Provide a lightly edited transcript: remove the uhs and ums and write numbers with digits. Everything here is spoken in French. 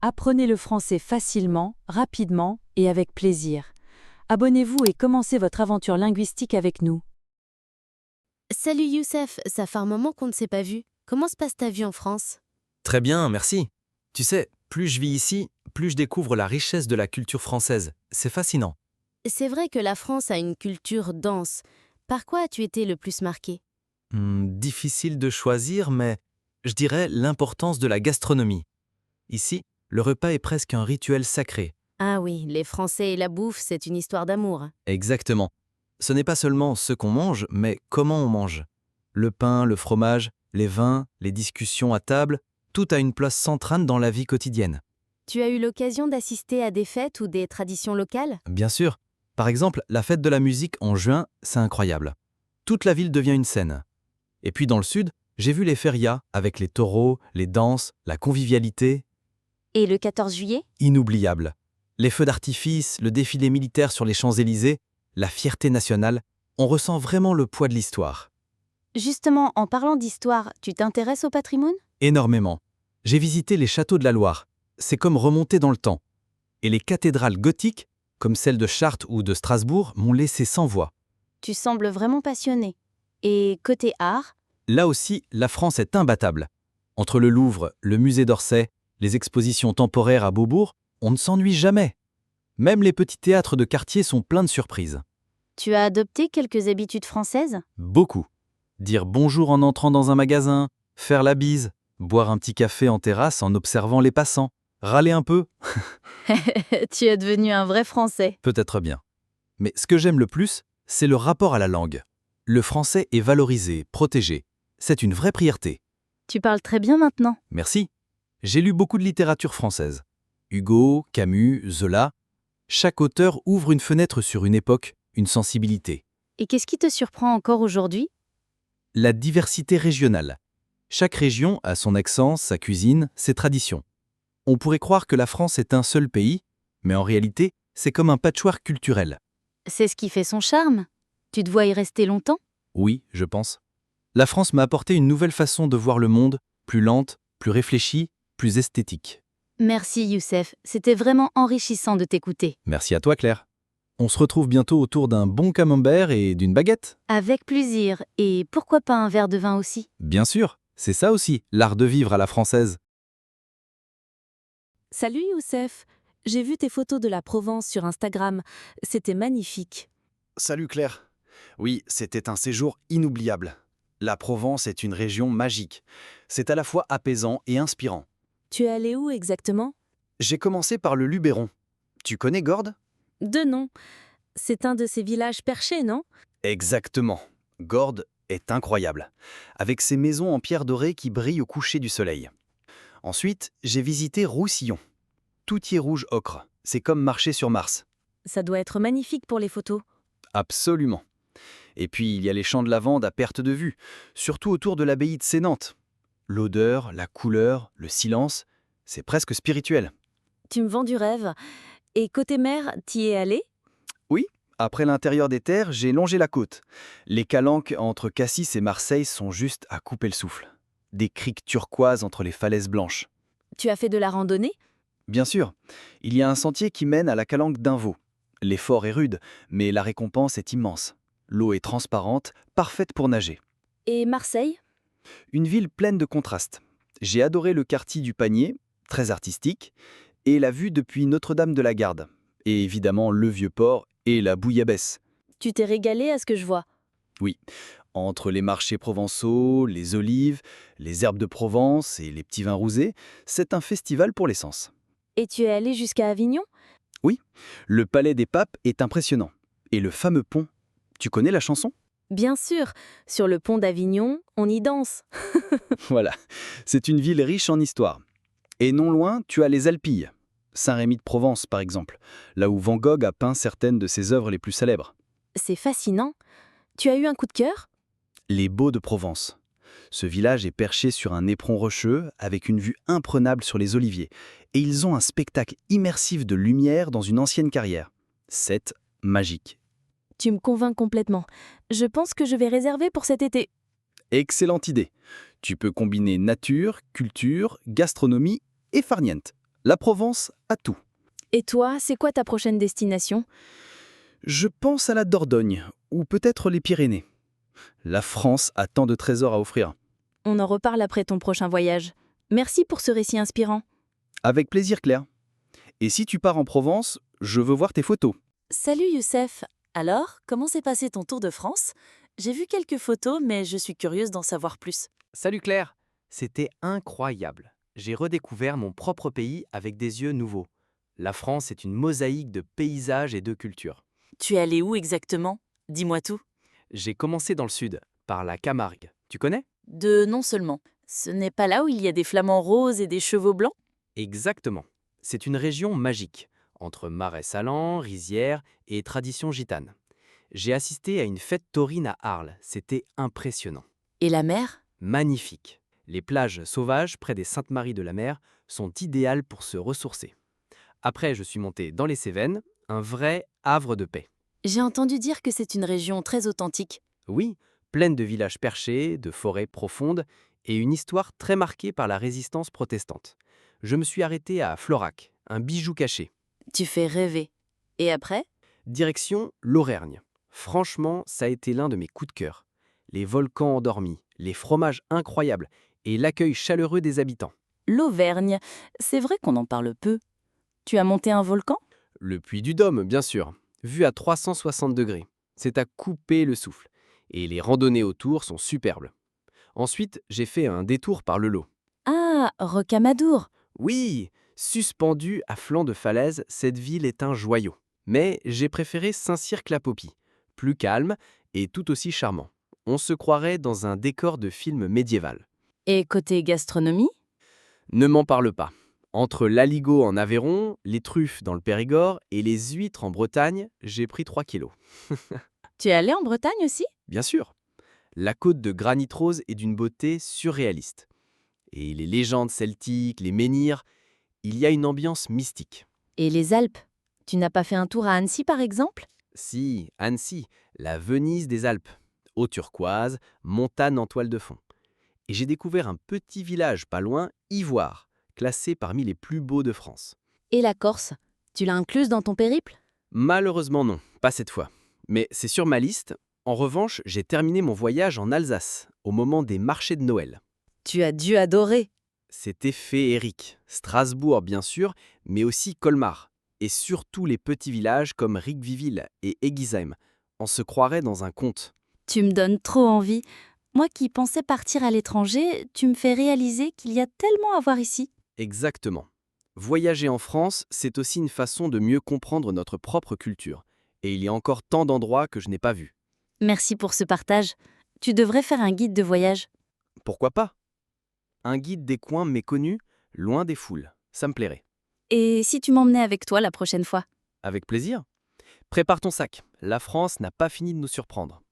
Apprenez le français facilement, rapidement et avec plaisir. Abonnez-vous et commencez votre aventure linguistique avec nous. Salut Youssef, ça fait un moment qu'on ne s'est pas vu. Comment se passe ta vie en France? Très bien, merci. Tu sais, plus je vis ici, plus je découvre la richesse de la culture française. C'est fascinant. C'est vrai que la France a une culture dense. Par quoi as-tu été le plus marqué? Difficile de choisir, mais je dirais l'importance de la gastronomie. Ici, le repas est presque un rituel sacré. Ah oui, les Français et la bouffe, c'est une histoire d'amour. Exactement. Ce n'est pas seulement ce qu'on mange, mais comment on mange. Le pain, le fromage, les vins, les discussions à table, tout a une place centrale dans la vie quotidienne. Tu as eu l'occasion d'assister à des fêtes ou des traditions locales? Bien sûr. Par exemple, la fête de la musique en juin, c'est incroyable. Toute la ville devient une scène. Et puis dans le sud, j'ai vu les férias avec les taureaux, les danses, la convivialité. Et le 14 juillet? Inoubliable. Les feux d'artifice, le défilé militaire sur les Champs-Élysées, la fierté nationale, on ressent vraiment le poids de l'histoire. Justement, en parlant d'histoire, tu t'intéresses au patrimoine? Énormément. J'ai visité les châteaux de la Loire. C'est comme remonter dans le temps. Et les cathédrales gothiques, comme celle de Chartres ou de Strasbourg, m'ont laissé sans voix. Tu sembles vraiment passionné. Et côté art? Là aussi, la France est imbattable. Entre le Louvre, le musée d'Orsay, les expositions temporaires à Beaubourg, on ne s'ennuie jamais. Même les petits théâtres de quartier sont pleins de surprises. Tu as adopté quelques habitudes françaises? Beaucoup. Dire bonjour en entrant dans un magasin, faire la bise, boire un petit café en terrasse en observant les passants, râler un peu, Tu es devenu un vrai Français. peut-être bien. Mais ce que j'aime le plus, c'est le rapport à la langue. Le français est valorisé, protégé. C'est une vraie priorité. Tu parles très bien maintenant. Merci. J'ai lu beaucoup de littérature française. Hugo, Camus, Zola. Chaque auteur ouvre une fenêtre sur une époque, une sensibilité. Et qu'est-ce qui te surprend encore aujourd'hui? La diversité régionale. Chaque région a son accent, sa cuisine, ses traditions. On pourrait croire que la France est un seul pays, mais en réalité, c'est comme un patchwork culturel. C'est ce qui fait son charme. Tu te vois y rester longtemps? Oui, je pense. La France m'a apporté une nouvelle façon de voir le monde, plus lente, plus réfléchie, plus esthétique. Merci Youssef, c'était vraiment enrichissant de t'écouter. Merci à toi, Claire. On se retrouve bientôt autour d'un bon camembert et d'une baguette. Avec plaisir, et pourquoi pas un verre de vin aussi? Bien sûr, c'est ça aussi, l'art de vivre à la française. Salut Youssef, j'ai vu tes photos de la Provence sur Instagram. C'était magnifique. Salut Claire. Oui, c'était un séjour inoubliable. La Provence est une région magique. C'est à la fois apaisant et inspirant. Tu es allé où exactement? J'ai commencé par le Luberon. Tu connais Gordes? De nom. C'est un de ces villages perchés, non? Exactement. Gordes est incroyable, avec ses maisons en pierre dorée qui brillent au coucher du soleil. Ensuite, j'ai visité Roussillon. Tout y est rouge ocre. C'est comme marcher sur Mars. Ça doit être magnifique pour les photos. Absolument. Et puis, il y a les champs de lavande à perte de vue, surtout autour de l'abbaye de Sénantes. L'odeur, la couleur, le silence, c'est presque spirituel. Tu me vends du rêve. Et côté mer, t'y es allé? Oui, après l'intérieur des terres, j'ai longé la côte. Les calanques entre Cassis et Marseille sont juste à couper le souffle. Des criques turquoises entre les falaises blanches. Tu as fait de la randonnée? Bien sûr, il y a un sentier qui mène à la calanque d'Invaux. L'effort est rude, mais la récompense est immense. L'eau est transparente, parfaite pour nager. Et Marseille? Une ville pleine de contrastes. J'ai adoré le quartier du Panier, très artistique, et la vue depuis Notre-Dame de la Garde. Et évidemment le Vieux-Port et la Bouillabaisse. Tu t'es régalé à ce que je vois. Oui, entre les marchés provençaux, les olives, les herbes de Provence et les petits vins rosés, c'est un festival pour les sens. Et tu es allé jusqu'à Avignon? Oui, le Palais des Papes est impressionnant. Et le fameux pont. Tu connais la chanson? Bien sûr, sur le pont d'Avignon, on y danse. Voilà, c'est une ville riche en histoire. Et non loin, tu as les Alpilles. Saint-Rémy de Provence, par exemple, là où Van Gogh a peint certaines de ses œuvres les plus célèbres. C'est fascinant. Tu as eu un coup de cœur? Les Baux de Provence. Ce village est perché sur un éperon rocheux avec une vue imprenable sur les oliviers. Et ils ont un spectacle immersif de lumière dans une ancienne carrière. C'est magique. Tu me convaincs complètement. Je pense que je vais réserver pour cet été. Excellente idée. Tu peux combiner nature, culture, gastronomie et farniente. La Provence a tout. Et toi, c'est quoi ta prochaine destination? Je pense à la Dordogne, ou peut-être les Pyrénées. La France a tant de trésors à offrir. On en reparle après ton prochain voyage. Merci pour ce récit inspirant. Avec plaisir, Claire. Et si tu pars en Provence, je veux voir tes photos. Salut Youssef. Alors, comment s'est passé ton tour de France? J'ai vu quelques photos, mais je suis curieuse d'en savoir plus. Salut Claire, c'était incroyable. J'ai redécouvert mon propre pays avec des yeux nouveaux. La France est une mosaïque de paysages et de cultures. Tu es allé où exactement? Dis-moi tout. J'ai commencé dans le sud, par la Camargue. Tu connais? De non seulement. Ce n'est pas là où il y a des flamants roses et des chevaux blancs? Exactement. C'est une région magique, entre marais salants, rizières et traditions gitanes. J'ai assisté à une fête taurine à Arles, c'était impressionnant. Et la mer? Magnifique. Les plages sauvages près des Saintes-Maries-de-la-Mer sont idéales pour se ressourcer. Après, je suis monté dans les Cévennes, un vrai havre de paix. J'ai entendu dire que c'est une région très authentique. Oui, pleine de villages perchés, de forêts profondes et une histoire très marquée par la résistance protestante. Je me suis arrêté à Florac, un bijou caché. Tu fais rêver. Et après? Direction l'Auvergne. Franchement, ça a été l'un de mes coups de cœur. Les volcans endormis, les fromages incroyables et l'accueil chaleureux des habitants. L'Auvergne. C'est vrai qu'on en parle peu. Tu as monté un volcan? Le puits du Dôme, bien sûr, vu à 360 degrés. C'est à couper le souffle. Et les randonnées autour sont superbes. Ensuite, j'ai fait un détour par le Lot. Ah, Rocamadour. Oui, suspendue à flanc de falaise, cette ville est un joyau. Mais j'ai préféré Saint-Cirque-la-Popie, plus calme et tout aussi charmant. On se croirait dans un décor de film médiéval. Et côté gastronomie? Ne m'en parle pas. Entre l'aligot en Aveyron, les truffes dans le Périgord et les huîtres en Bretagne, j'ai pris 3 kilos. Tu es allé en Bretagne aussi? Bien sûr. La côte de granit rose est d'une beauté surréaliste. Et les légendes celtiques, les menhirs, il y a une ambiance mystique. Et les Alpes? Tu n'as pas fait un tour à Annecy par exemple? Si, Annecy, la Venise des Alpes. Eau turquoise, montagne en toile de fond. Et j'ai découvert un petit village pas loin, Ivoire, classé parmi les plus beaux de France. Et la Corse? Tu l'as incluse dans ton périple? Malheureusement non, pas cette fois. Mais c'est sur ma liste. En revanche, j'ai terminé mon voyage en Alsace, au moment des marchés de Noël. Tu as dû adorer. C'était féerique. Strasbourg, bien sûr, mais aussi Colmar. Et surtout les petits villages comme Riqueville et Egisheim. On se croirait dans un conte. Tu me donnes trop envie. Moi qui pensais partir à l'étranger, tu me fais réaliser qu'il y a tellement à voir ici. Exactement. Voyager en France, c'est aussi une façon de mieux comprendre notre propre culture. Et il y a encore tant d'endroits que je n'ai pas vus. Merci pour ce partage. Tu devrais faire un guide de voyage. Pourquoi pas? Un guide des coins méconnus, loin des foules. Ça me plairait. Et si tu m'emmenais avec toi la prochaine fois? Avec plaisir. Prépare ton sac. La France n'a pas fini de nous surprendre.